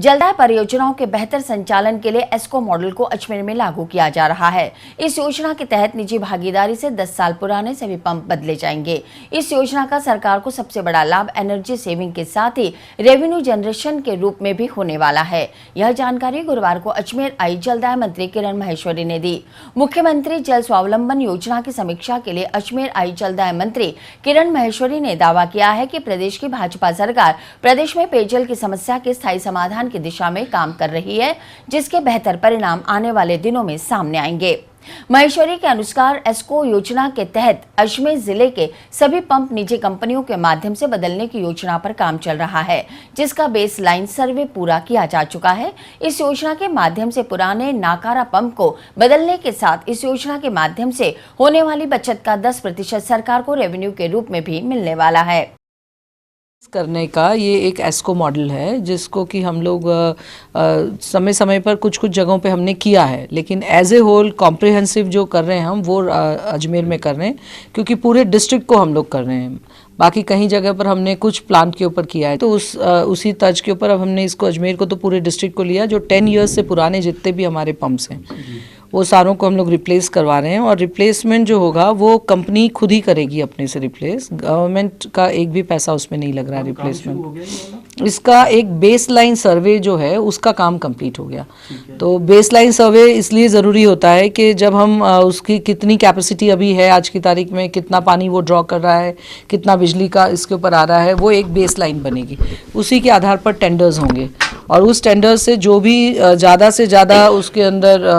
जलदाय परियोजनाओं के बेहतर संचालन के लिए एस्को मॉडल को अजमेर में लागू किया जा रहा है। इस योजना के तहत निजी भागीदारी से 10 साल पुराने सभी पंप बदले जाएंगे। इस योजना का सरकार को सबसे बड़ा लाभ एनर्जी सेविंग के साथ ही रेवेन्यू जनरेशन के रूप में भी होने वाला है। यह जानकारी गुरुवार को अजमेर आई जलदाय मंत्री किरण माहेश्वरी ने दी। मुख्यमंत्री जल स्वावलंबन योजना की समीक्षा के लिए अजमेर आई जलदाय मंत्री किरण माहेश्वरी ने दावा किया है कि प्रदेश की भाजपा सरकार प्रदेश में पेयजल की समस्या के स्थायी समाधान की दिशा में काम कर रही है, जिसके बेहतर परिणाम आने वाले दिनों में सामने आएंगे। महेश्वरी के अनुसार एस्को योजना के तहत अजमेर जिले के सभी पंप निजी कंपनियों के माध्यम से बदलने की योजना पर काम चल रहा है, जिसका बेस लाइन सर्वे पूरा किया जा चुका है। इस योजना के माध्यम से पुराने नाकारा पंप को बदलने के साथ इस योजना के माध्यम से होने वाली बचत का 10% सरकार को रेवेन्यू के रूप में भी मिलने वाला है। करने का ये एक एस्को मॉडल है, जिसको कि हम लोग समय समय पर कुछ जगहों पे हमने किया है, लेकिन एज ए होल कॉम्प्रिहेंसिव जो कर रहे हैं हम वो अजमेर में कर रहे हैं, क्योंकि पूरे डिस्ट्रिक्ट को हम लोग कर रहे हैं। बाकी कहीं जगह पर हमने कुछ प्लांट के ऊपर किया है, तो उसी तर्ज के ऊपर अब हमने इसको अजमेर को तो पूरे डिस्ट्रिक्ट को लिया। जो 10 ईयर्स से पुराने जितने भी हमारे पंप्स हैं वो सारों को हम लोग रिप्लेस करवा रहे हैं, और रिप्लेसमेंट जो होगा वो कंपनी खुद ही करेगी अपने से रिप्लेस। गवर्नमेंट का एक भी पैसा उसमें नहीं लग रहा है रिप्लेसमेंट। इसका एक बेस लाइन सर्वे जो है उसका काम कंप्लीट हो गया। तो बेस लाइन सर्वे इसलिए ज़रूरी होता है कि जब हम उसकी कितनी कैपेसिटी अभी है आज की तारीख में, कितना पानी वो ड्रॉ कर रहा है, कितना बिजली का इसके ऊपर आ रहा है, वो एक बेस लाइन बनेगी। उसी के आधार पर टेंडर्स होंगे, और उस टेंडर से जो भी ज़्यादा से ज़्यादा उसके अंदर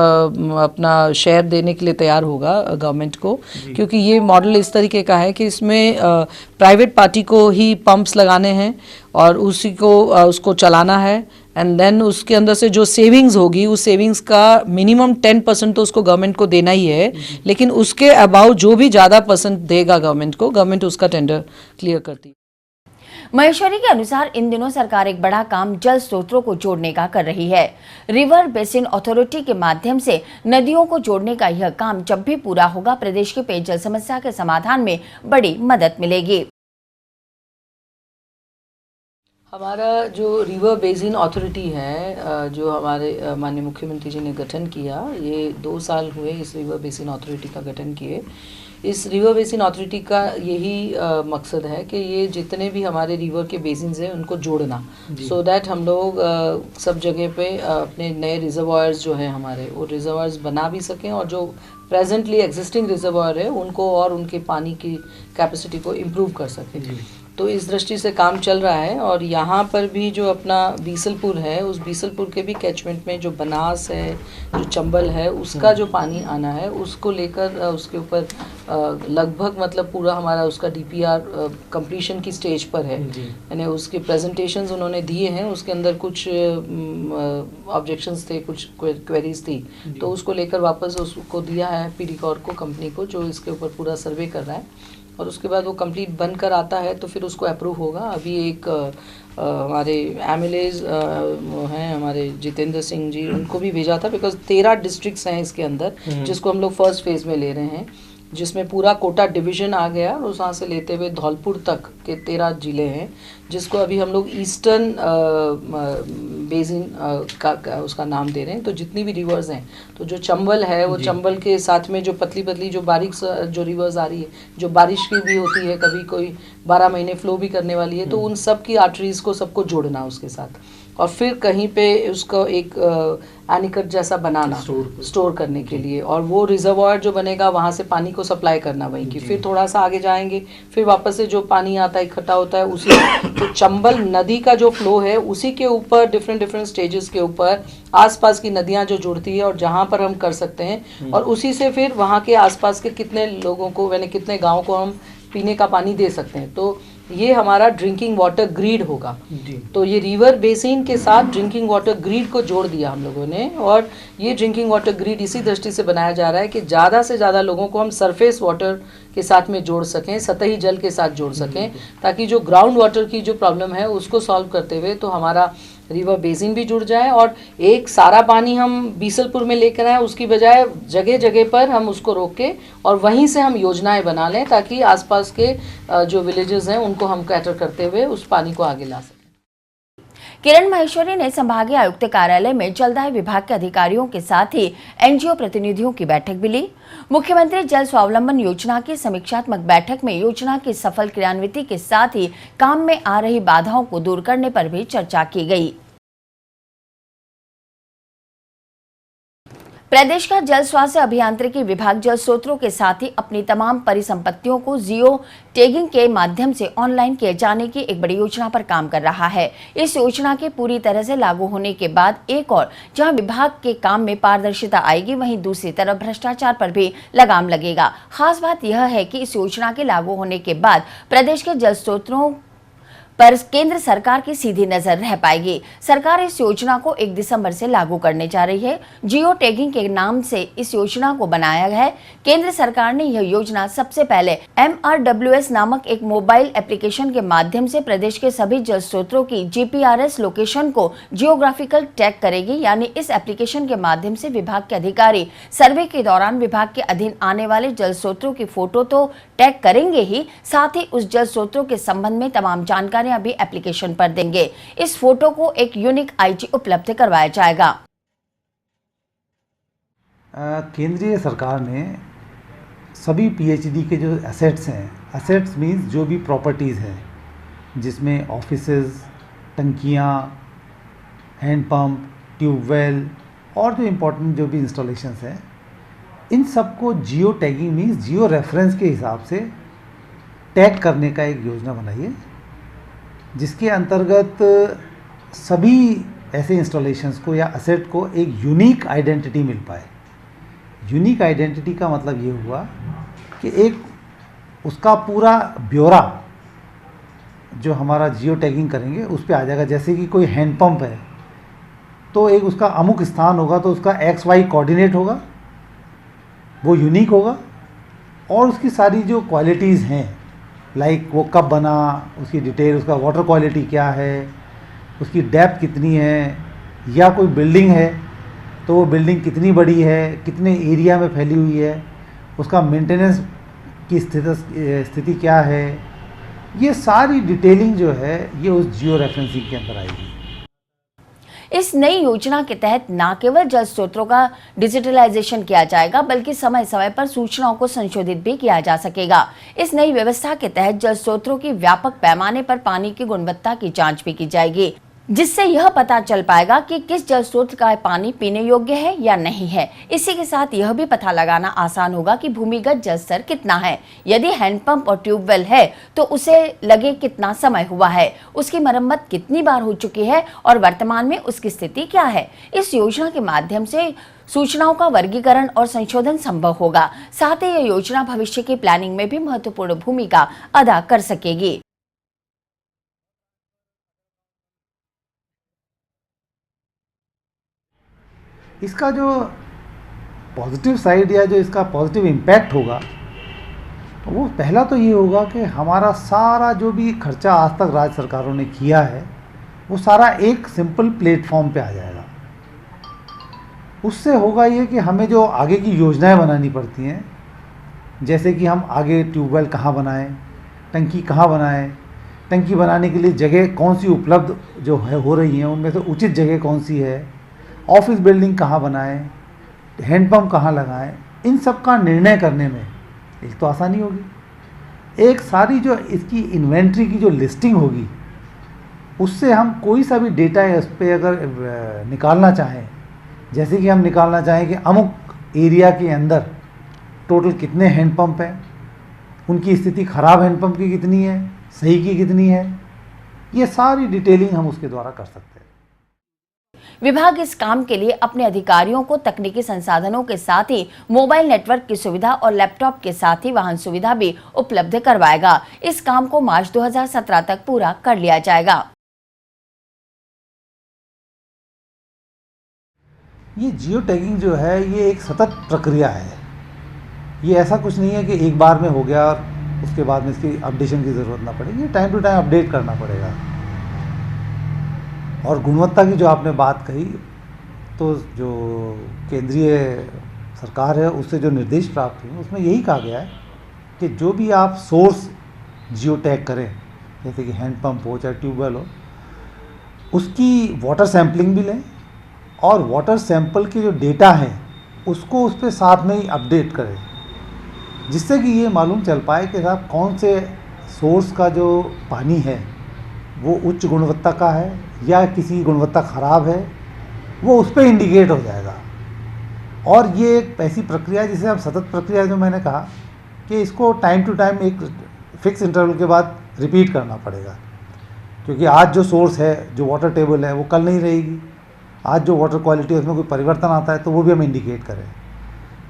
अपना शेयर देने के लिए तैयार होगा गवर्नमेंट को, क्योंकि ये मॉडल इस तरीके का है कि इसमें प्राइवेट पार्टी को ही पंप्स लगाने हैं और उसी को उसको चलाना है, एंड देन उसके अंदर से जो सेविंग्स होगी उस सेविंग्स का मिनिमम 10% तो उसको गवर्नमेंट को देना ही है, लेकिन उसके अबाउ जो भी ज़्यादा परसेंट देगा गवर्नमेंट को, गवर्नमेंट उसका टेंडर क्लियर करती है। महेश्वरी के अनुसार इन दिनों सरकार एक बड़ा काम जल स्रोतों को जोड़ने का कर रही है। रिवर बेसिन अथॉरिटी के माध्यम से नदियों को जोड़ने का यह काम जब भी पूरा होगा, प्रदेश की पेयजल समस्या के समाधान में बड़ी मदद मिलेगी। हमारा जो रिवर बेसिन अथॉरिटी है, जो हमारे माननीय मुख्यमंत्री जी ने गठन किया, ये 2 साल हुए इस रिवर बेसिन अथॉरिटी का गठन किए। इस रिवर बेसिन अथॉरिटी का यही मकसद है कि ये जितने भी हमारे रिवर के बेसिन्स हैं उनको जोड़ना, सो दैट हम लोग सब जगह पे अपने नए रिजर्वायर्स जो हैं हमारे, वो रिजर्वायर्स बना भी सकें, और जो प्रेजेंटली एग्जिस्टिंग रिजर्वायर है उनको और उनके पानी की कैपेसिटी को इम्प्रूव कर सकें। तो इस दृष्टि से काम चल रहा है। और यहाँ पर भी जो अपना बीसलपुर है, उस बीसलपुर के भी कैचमेंट में जो बनास है, जो चंबल है, उसका जो पानी आना है उसको लेकर उसके ऊपर लगभग मतलब पूरा हमारा उसका डीपीआर कंप्लीशन की स्टेज पर है, यानी उसके प्रेजेंटेशंस उन्होंने दिए हैं। उसके अंदर कुछ ऑब्जेक्शंस थे, कुछ क्वेरीज थी, तो उसको लेकर वापस उसको दिया है पीडी कॉर को, कंपनी को, जो इसके ऊपर पूरा सर्वे कर रहा है। और उसके बाद वो कंप्लीट बनकर आता है तो फिर उसको अप्रूव होगा। अभी एक हमारे एमएलएज हैं हमारे जितेंद्र सिंह जी, उनको भी भेजा था, बिकॉज 13 डिस्ट्रिक्ट्स हैं इसके अंदर, जिसको हम लोग फर्स्ट फेज में ले रहे हैं, जिसमें पूरा कोटा डिवीज़न आ गया, और वहाँ से लेते हुए धौलपुर तक के 13 जिले हैं, जिसको अभी हम लोग ईस्टर्न बेसिन का उसका नाम दे रहे हैं। तो जितनी भी रिवर्स हैं, तो जो चंबल है वो चंबल के साथ में जो पतली पतली जो बारीक जो रिवर्स आ रही है, जो बारिश की भी होती है, कभी कोई 12 महीने फ्लो भी करने वाली है, तो उन सब की आर्टरीज को सबको जोड़ना उसके साथ, और फिर कहीं पे उसको एक एनीकट जैसा बनाना स्टोर करने के लिए, और वो रिजर्वायर जो बनेगा वहाँ से पानी को सप्लाई करना वहीं की। फिर थोड़ा सा आगे जाएंगे, फिर वापस से जो पानी आता है इकट्ठा होता है उसी तो चंबल नदी का जो फ्लो है उसी के ऊपर डिफरेंट स्टेजेस के ऊपर आसपास की नदियाँ जो जुड़ती है, और जहाँ पर हम कर सकते हैं, और उसी से फिर वहाँ के आसपास के कितने लोगों को, यानी कितने गाँव को हम पीने का पानी दे सकते हैं। तो ये हमारा ड्रिंकिंग वाटर ग्रिड होगा। तो ये रिवर बेसिन के साथ ड्रिंकिंग वाटर ग्रिड को जोड़ दिया हम लोगों ने, और ये ड्रिंकिंग वाटर ग्रिड इसी दृष्टि से बनाया जा रहा है कि ज़्यादा से ज़्यादा लोगों को हम सरफेस वाटर के साथ में जोड़ सकें, सतही जल के साथ जोड़ सकें, ताकि जो ग्राउंड वाटर की जो प्रॉब्लम है उसको सॉल्व करते हुए तो हमारा रिवर बेसिन भी जुड़ जाए, और एक सारा पानी हम बीसलपुर में लेकर आए, उसकी बजाय जगह जगह पर हम उसको रोक के और वहीं से हम योजनाएं बना लें, ताकि आसपास के जो विलेजेस हैं उनको हम कैटर करते हुए उस पानी को आगे ला सकें। किरण माहेश्वरी ने संभागीय आयुक्त कार्यालय में जलदाय विभाग के अधिकारियों के साथ ही एनजीओ प्रतिनिधियों की बैठक भी ली। मुख्यमंत्री जल स्वावलंबन योजना की समीक्षात्मक बैठक में योजना की सफल क्रियान्विति के साथ ही काम में आ रही बाधाओं को दूर करने पर भी चर्चा की गई। प्रदेश का जल स्वास्थ्य अभियांत्रिकी विभाग जल स्रोतों के साथ ही अपनी तमाम परिसंपत्तियों को जियो टैगिंग के माध्यम से ऑनलाइन किए जाने की एक बड़ी योजना पर काम कर रहा है। इस योजना के पूरी तरह से लागू होने के बाद एक और जहां विभाग के काम में पारदर्शिता आएगी, वहीं दूसरी तरफ भ्रष्टाचार पर भी लगाम लगेगा। खास बात यह है कि इस योजना के लागू होने के बाद प्रदेश के जल स्रोतों पर केंद्र सरकार की सीधी नजर रह पाएगी। सरकार इस योजना को 1 दिसंबर से लागू करने जा रही है। जियो टैगिंग के नाम से इस योजना को बनाया गया है। केंद्र सरकार ने यह योजना सबसे पहले MRWS नामक एक मोबाइल एप्लीकेशन के माध्यम से प्रदेश के सभी जल स्रोतों की GPRS लोकेशन को जियोग्राफिकल टैग करेगी। यानी इस एप्लीकेशन के माध्यम से विभाग के अधिकारी सर्वे के दौरान विभाग के अधीन आने वाले जल स्रोतों की फोटो तो टैग करेंगे ही, साथ ही उस जल स्रोतों के संबंध में तमाम जानकारी भी एप्लीकेशन पर देंगे। इस फोटो को एक यूनिक आईडी उपलब्ध करवाया जाएगा। केंद्रीय सरकार ने सभी PHD के जो एसेट्स हैं, एसेट्स मीन्स जो भी प्रॉपर्टीज़ हैं, जिसमें ऑफिसेज, टंकियाँ, हैंडपम्प, ट्यूबवेल और जो इम्पोर्टेंट जो भी इंस्टॉलेशंस हैं, इन सबको geo tagging means geo reference के हिसाब से टैग करने का एक योजना बनाई है, जिसके अंतर्गत सभी ऐसे इंस्टॉलेशंस को या असेट को एक यूनिक आइडेंटिटी मिल पाए। यूनिक आइडेंटिटी का मतलब ये हुआ कि एक उसका पूरा ब्यौरा जो हमारा जियो टैगिंग करेंगे उस पर आ जाएगा। जैसे कि कोई हैंडपम्प है तो एक उसका अमुक स्थान होगा तो उसका XY कोऑर्डिनेट होगा, वो यूनिक होगा, और उसकी सारी जो क्वालिटीज़ हैं, लाइक वो कब बना, उसकी डिटेल, उसका वाटर क्वालिटी क्या है, उसकी डेप्थ कितनी है, या कोई बिल्डिंग है तो वो बिल्डिंग कितनी बड़ी है, कितने एरिया में फैली हुई है, उसका मेंटेनेंस की स्थिति क्या है, ये सारी डिटेलिंग जो है ये उस जियो रेफरेंसिंग के अंदर आएगी। इस नई योजना के तहत न केवल जल स्रोतों का डिजिटलाइजेशन किया जाएगा, बल्कि समय समय पर सूचनाओं को संशोधित भी किया जा सकेगा। इस नई व्यवस्था के तहत जल स्रोतों की व्यापक पैमाने पर पानी की गुणवत्ता की जांच भी की जाएगी, जिससे यह पता चल पाएगा कि किस जल स्रोत का पानी पीने योग्य है या नहीं है। इसी के साथ यह भी पता लगाना आसान होगा कि भूमिगत जल स्तर कितना है। यदि हैंडपंप और ट्यूबवेल है तो उसे लगे कितना समय हुआ है, उसकी मरम्मत कितनी बार हो चुकी है और वर्तमान में उसकी स्थिति क्या है। इस योजना के माध्यम से सूचनाओं का वर्गीकरण और संशोधन संभव होगा। साथ ही यह योजना भविष्य की प्लानिंग में भी महत्वपूर्ण भूमिका अदा कर सकेगी। इसका जो पॉजिटिव साइड या जो इसका पॉजिटिव इम्पैक्ट होगा वो पहला तो ये होगा कि हमारा सारा जो भी खर्चा आज तक राज्य सरकारों ने किया है वो सारा एक सिंपल प्लेटफॉर्म पे आ जाएगा। उससे होगा ये कि हमें जो आगे की योजनाएं बनानी पड़ती हैं, जैसे कि हम आगे ट्यूबवेल कहाँ बनाएं, टंकी कहाँ बनाएं, टंकी बनाने के लिए जगह कौन सी उपलब्ध जो है हो रही हैं उनमें से उचित जगह कौन सी है, ऑफिस बिल्डिंग कहाँ बनाएं, हैंडपम्प कहाँ लगाएं, इन सब का निर्णय करने में एक तो आसानी होगी। एक सारी जो इसकी इन्वेंट्री की जो लिस्टिंग होगी उससे हम कोई सा भी डेटा उस पर अगर निकालना चाहें, जैसे कि हम निकालना चाहें कि अमुक एरिया के अंदर टोटल कितने हैंडपम्प हैं, उनकी स्थिति ख़राब हैंडपम्प की कितनी है, सही की कितनी है, ये सारी डिटेलिंग हम उसके द्वारा कर सकते हैं। विभाग इस काम के लिए अपने अधिकारियों को तकनीकी संसाधनों के साथ ही मोबाइल नेटवर्क की सुविधा और लैपटॉप के साथ ही वाहन सुविधा भी उपलब्ध करवाएगा। इस काम को मार्च 2017 तक पूरा कर लिया जाएगा। ये जियो टैगिंग जो है ये एक सतत प्रक्रिया है। ये ऐसा कुछ नहीं है कि एक बार में हो गया और उसके बाद में इसकी अपडेशन की ज़रूरत ना पड़ेगी। टाइम टू टाइम अपडेट करना पड़ेगा। और गुणवत्ता की जो आपने बात कही, तो जो केंद्रीय सरकार है उससे जो निर्देश प्राप्त हुए उसमें यही कहा गया है कि जो भी आप सोर्स जियो टैग करें, जैसे कि हैंडपम्प हो चाहे ट्यूबवेल हो, उसकी वाटर सैम्पलिंग भी लें और वाटर सैंपल के जो डेटा है उसको उस पर साथ में ही अपडेट करें, जिससे कि ये मालूम चल पाए कि साहब कौन से सोर्स का जो पानी है वो उच्च गुणवत्ता का है या किसी की गुणवत्ता ख़राब है, वो उस पर इंडिकेट हो जाएगा। और ये एक ऐसी प्रक्रिया है जिसे हम सतत प्रक्रिया, जो मैंने कहा कि इसको टाइम टू टाइम एक फिक्स इंटरवल के बाद रिपीट करना पड़ेगा, क्योंकि आज जो सोर्स है, जो वाटर टेबल है, वो कल नहीं रहेगी। आज जो वाटर क्वालिटी है उसमें कोई परिवर्तन आता है तो वो भी हम इंडिकेट करें,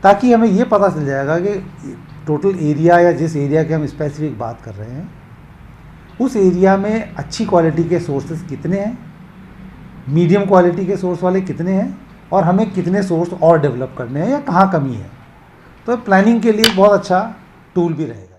ताकि हमें ये पता चल जाएगा कि टोटल एरिया या जिस एरिया की हम स्पेसिफिक बात कर रहे हैं उस एरिया में अच्छी क्वालिटी के सोर्सेज कितने हैं, मीडियम क्वालिटी के सोर्स वाले कितने हैं और हमें कितने सोर्स और डेवलप करने हैं या कहाँ कमी है। तो प्लानिंग के लिए बहुत अच्छा टूल भी रहेगा।